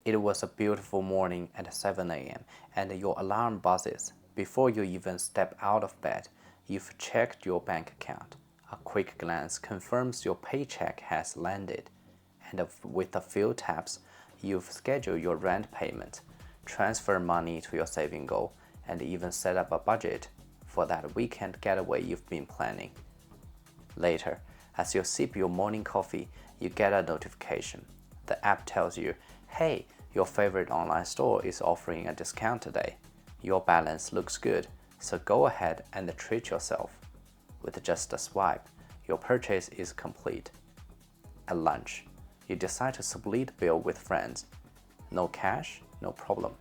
It was a beautiful morning at 7 a.m., and your alarm buzzes. Before you even step out of bed, you've checked your bank account. A quick glance confirms your paycheck has landed, and with a few taps, you've scheduled your rent payment, transfer money to your saving goal, and even set up a budget for that weekend getaway you've been planning. Later, as you sip your morning coffee, you get a notification. The app tells you, hey, your favorite online store is offering a discount today. Your balance looks good, so go ahead and treat yourself. With just a swipe, your purchase is complete. At lunch, you decide to split the bill with friends. No cash? No problem.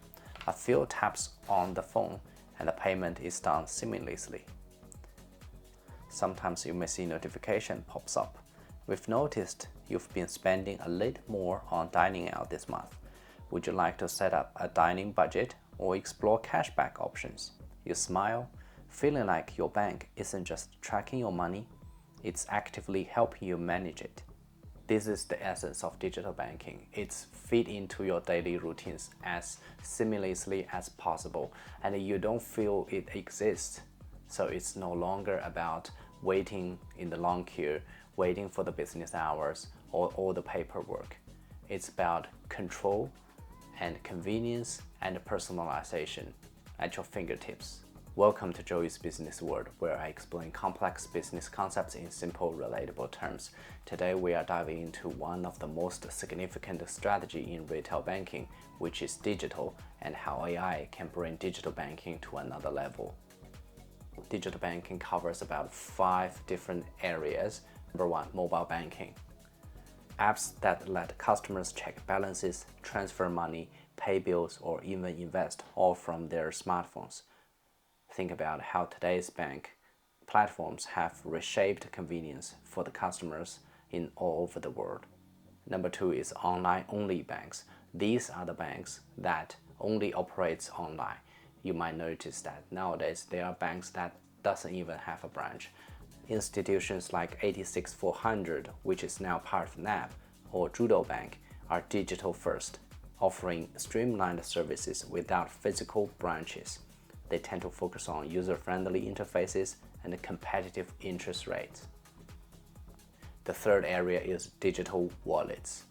A few taps on the phone and the payment is done seamlessly. Sometimes you may see notification pops up. We've noticed you've been spending a little more on dining out this month. Would you like to set up a dining budget or explore cashback options? You smile, feeling like your bank isn't just tracking your money, it's actively helping you manage it. This is the essence of digital banking. It's fit into your daily routines as seamlessly as possible, and you don't feel it exists. So it's no longer about waiting in the long queue, waiting for the business hours or all the paperwork. It's about control and convenience and personalization at your fingertips. Welcome to Joey's Business World, where I explain complex business concepts in simple, relatable terms. Today we are diving into one of the most significant strategies in retail banking, which is digital, and how AI can bring digital banking to another level. Digital banking covers about 5 different areas. Number 1, mobile banking. Apps that let customers check balances, transfer money, pay bills, or even invest, all from their smartphones. Think about how today's bank platforms have reshaped convenience for the customers in all over the world. Number 2 is online-only banks. These are the banks that only operates online. You might notice that nowadays there are banks that doesn't even have a branch. Institutions like 86400, which is now part of NAB, or Judo Bank, are digital first, offering streamlined services without physical branches. They tend to focus on user-friendly interfaces and competitive interest rates. The third area is digital wallets.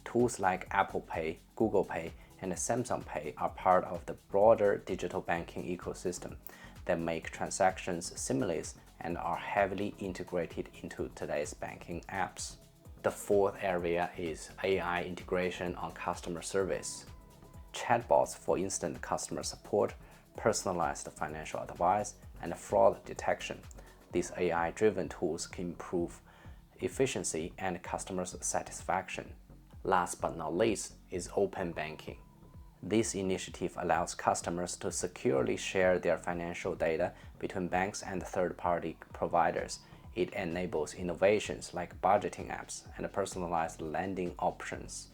Tools like Apple Pay, Google Pay, and Samsung Pay are part of the broader digital banking ecosystem that make transactions seamless and are heavily integrated into today's banking apps. The fourth area is AI integration on customer service. Chatbots for instant customer support, personalized financial advice, and fraud detection. These AI-driven tools can improve efficiency and customer satisfaction. Last but not least is open banking. This initiative allows customers to securely share their financial data between banks and third-party providers. It enables innovations like budgeting apps and personalized lending options.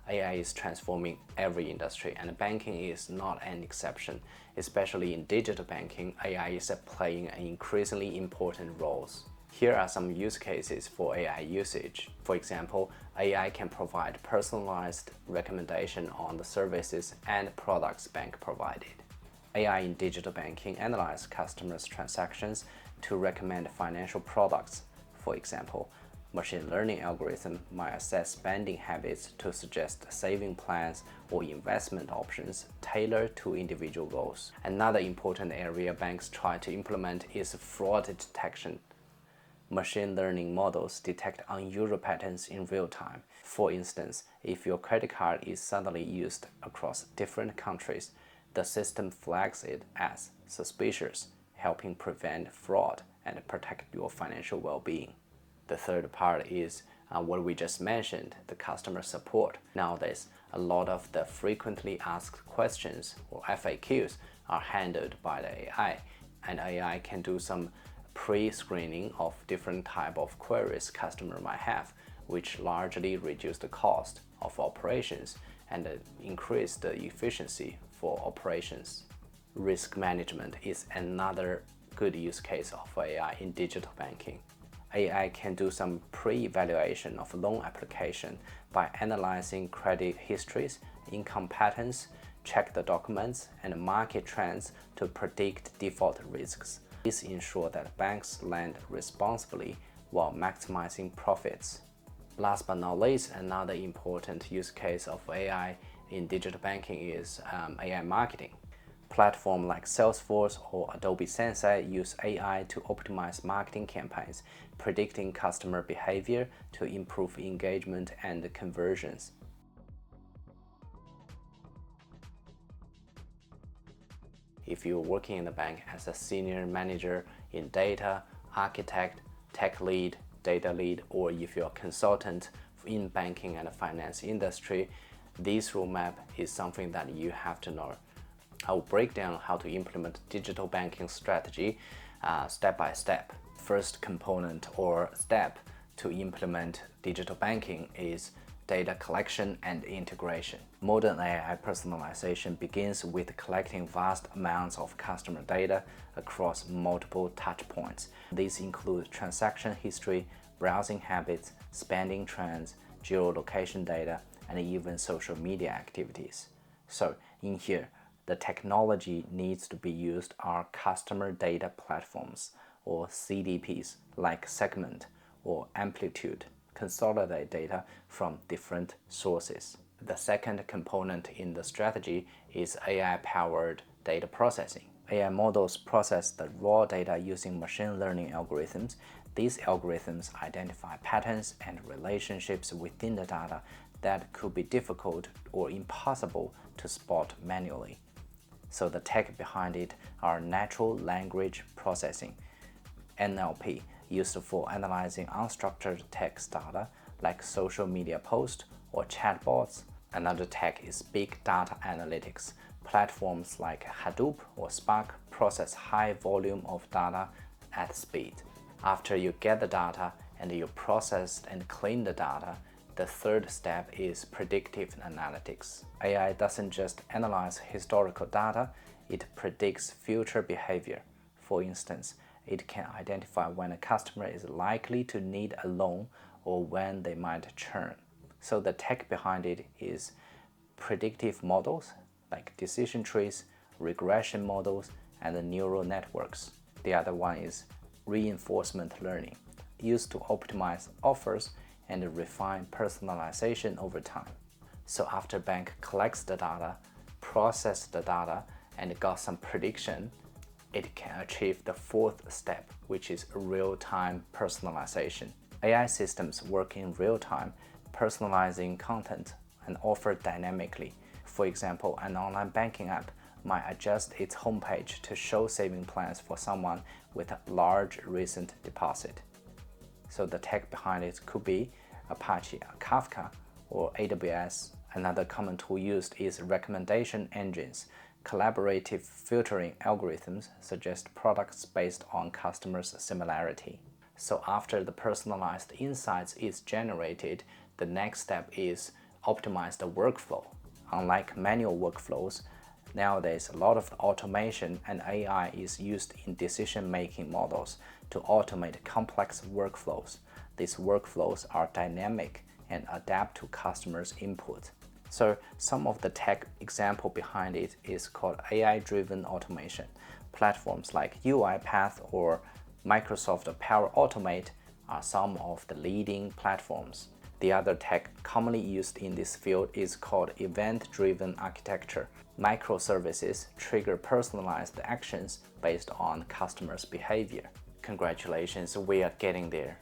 AI is transforming every industry, and banking is not an exception. Especially in digital banking, AI is playing an increasingly important role. Here are some use cases for AI usage. For example, AI can provide personalized recommendation on the services and products bank provided. AI in digital banking analyzes customers' transactions to recommend financial products. For example, machine learning algorithm might assess spending habits to suggest saving plans or investment options tailored to individual goals. Another important area banks try to implement is fraud detection. Machine learning models detect unusual patterns in real time. For instance, if your credit card is suddenly used across different countries, the system flags it as suspicious, helping prevent fraud and protect your financial well-being. The third part is what we just mentioned, the customer support. Nowadays, a lot of the frequently asked questions, or FAQs, are handled by the AI, and AI can do some pre-screening of different type of queries customer might have, which largely reduce the cost of operations and increase the efficiency for operations. Risk management is another good use case of AI in digital banking. AI can do some pre-evaluation of loan application by analyzing credit histories, income patterns, check the documents, and market trends to predict default risks. This ensures that banks lend responsibly while maximizing profits. Last but not least, another important use case of AI in digital banking is AI marketing. Platforms like Salesforce or Adobe Sensei use AI to optimize marketing campaigns, predicting customer behavior to improve engagement and conversions. If you're working in the bank as a senior manager in data, architect, tech lead, data lead, or if you're a consultant in banking and finance industry, this roadmap is something that you have to know. I will break down how to implement digital banking strategy step by step. First component or step to implement digital banking is data collection and integration. Modern AI personalization begins with collecting vast amounts of customer data across multiple touchpoints. These include transaction history, browsing habits, spending trends, geolocation data, and even social media activities. So in here, the technology needs to be used are customer data platforms or CDPs like Segment or Amplitude, consolidate data from different sources. The second component in the strategy is AI-powered data processing. AI models process the raw data using machine learning algorithms. These algorithms identify patterns and relationships within the data that could be difficult or impossible to spot manually. So the tech behind it are natural language processing, NLP, used for analyzing unstructured text data like social media posts or chatbots. Another tech is big data analytics. Platforms like Hadoop or Spark process high volume of data at speed. After you get the data and you process and clean the data, the third step is predictive analytics. AI doesn't just analyze historical data, it predicts future behavior. For instance, it can identify when a customer is likely to need a loan or when they might churn. So the tech behind it is predictive models like decision trees, regression models, and the neural networks. The other one is reinforcement learning, used to optimize offers and refine personalization over time. So after bank collects the data, process the data, and got some prediction, it can achieve the fourth step, which is real-time personalization. AI systems work in real time, personalizing content and offer dynamically. For example, an online banking app might adjust its homepage to show saving plans for someone with a large recent deposit. So the tech behind it could be Apache Kafka or AWS. Another common tool used is recommendation engines. Collaborative filtering algorithms suggest products based on customers' similarity. So after the personalized insights is generated, the next step is optimize the workflow. Unlike manual workflows, nowadays a lot of automation and AI is used in decision-making models to automate complex workflows. These workflows are dynamic and adapt to customers' input. So some of the tech example behind it is called AI-driven automation. Platforms like UiPath or Microsoft Power Automate are some of the leading platforms. The other tech commonly used in this field is called event-driven architecture. Microservices trigger personalized actions based on customers' behavior. Congratulations, we are getting there.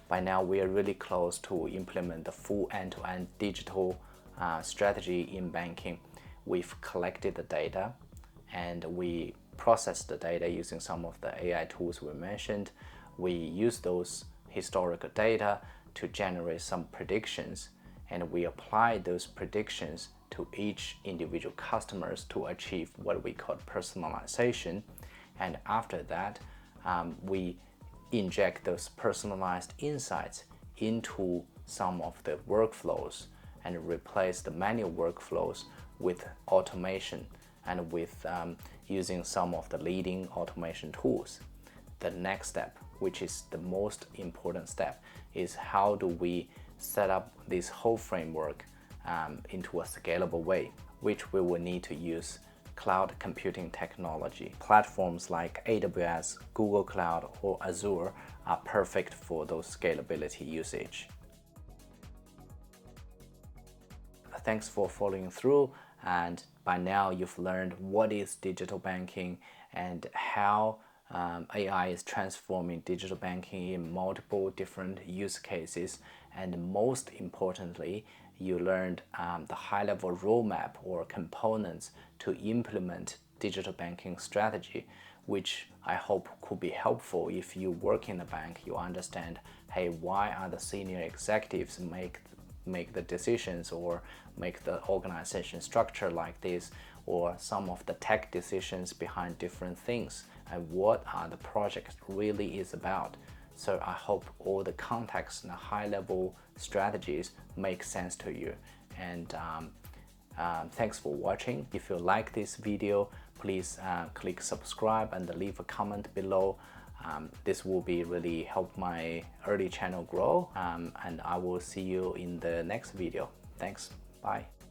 By now, we are really close to implement the full end-to-end digital strategy in banking. We've collected the data and we process the data using some of the AI tools we mentioned. We use those historical data to generate some predictions, and we apply those predictions to each individual customers to achieve what we call personalization. And after that, we inject those personalized insights into some of the workflows and replace the manual workflows with automation and with using some of the leading automation tools. the next step, which is the most important step, is how do we set up this whole framework into a scalable way, which we will need to use cloud computing technology. Platforms like AWS, Google Cloud, or Azure are perfect for those scalability usage. Thanks for following through, and by now you've learned what is digital banking and how AI is transforming digital banking in multiple different use cases, and most importantly, you learned the high-level roadmap or components to implement digital banking strategy, which I hope could be helpful if you work in a bank. You understand, hey, why are the senior executives make the decisions or make the organization structure like this, or some of the tech decisions behind different things, and what are the projects really is about. So I hope all the context and the high-level strategies make sense to you. And thanks for watching. If you like this video, please click subscribe and leave a comment below. This will be really help my early channel grow, and I will see you in the next video. Thanks. Bye.